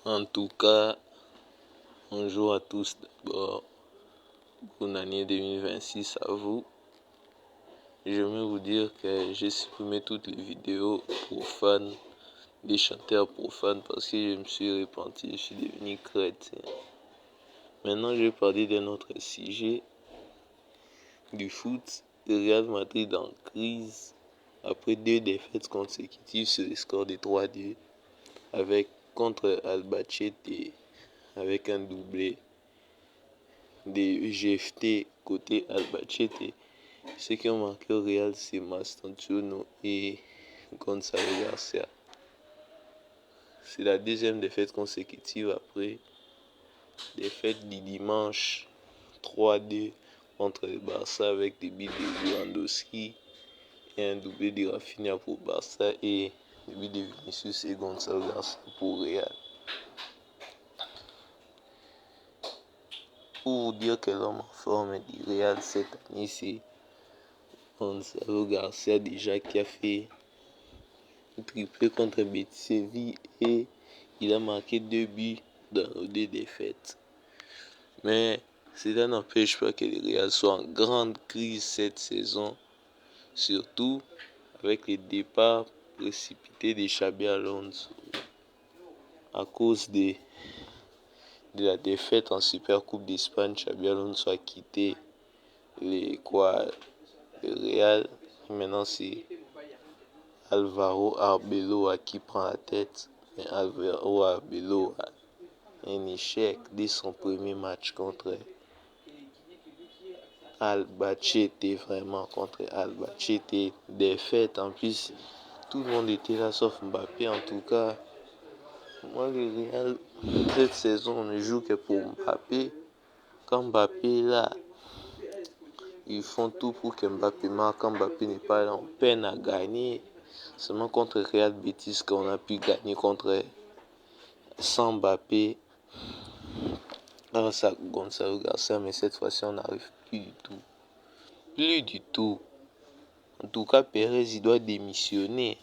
En tout cas, bonjour à tous d'abord. Bonne année 2026 à vous. J'aimerais vous dire que j'ai supprimé toutes les vidéos profanes, des chanteurs profanes, parce que je me suis repenti, je suis devenu chrétien. Maintenant, je vais parler d'un autre sujet, du foot. Le Real Madrid en crise après 2 défaites consécutives sur le score de 3-2 contre Albacete avec un doublé de GFT côté Albacete. Ceux qui ont marqué au Real, c'est Mastantuono et Gonçalo Garcia. C'est la 2e défaite consécutive après défaite du dimanche 3-2 contre le Barça avec des buts de Lewandowski et un doublé de Rafinha pour Barça et des buts de Vinicius et Gonçalo Garcia pour Real. Pour vous dire que l'homme en forme du Real cette année, c'est Gonçalo Garcia déjà qui a fait un triplé contre Betis Séville et il a marqué 2 buts dans nos 2 défaites. Mais cela n'empêche pas que le Real soit en grande crise cette saison, surtout avec le départ précipité de Xabi Alonso à cause de la défaite en Supercoupe d'Espagne. Xabi Alonso a quitté le Real. Maintenant c'est Alvaro Arbeloa qui prend la tête. Mais Alvaro Arbeloa a un échec dès son premier match contre Albacete, vraiment contre Albacete. Défaite en plus, tout le monde était là sauf Mbappé. En tout cas, moi le Real cette saison on ne joue que pour Mbappé. Quand Mbappé est là, ils font tout pour que Mbappé marque. Quand Mbappé n'est pas là, on peine à gagner. Seulement contre Real Betis qu'on a pu gagner contre sans Mbappé grâce à Gonçalo Garcia, mais cette fois-ci on n'arrive plus du tout. Plus du tout. En tout cas, Pérez il doit démissionner.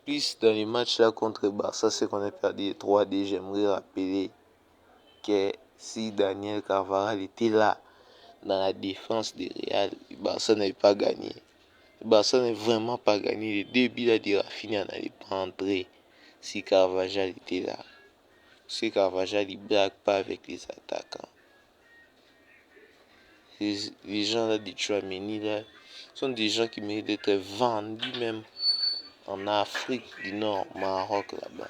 Plus dans les matchs là contre Barça, c'est qu'on a perdu 3-2. J'aimerais rappeler que si Daniel Carvajal était là dans la défense de Real, le Barça n'avait pas gagné. Le Barça n'avait vraiment pas gagné. Le début là de Rafinha n'allait pas entrer si Carvajal était là. Parce que Carvajal il blague pas avec les attaquants. Les gens là de Tchouaméni là sont des gens qui méritent d'être vendus même en Afrique du Nord, Maroc là-bas.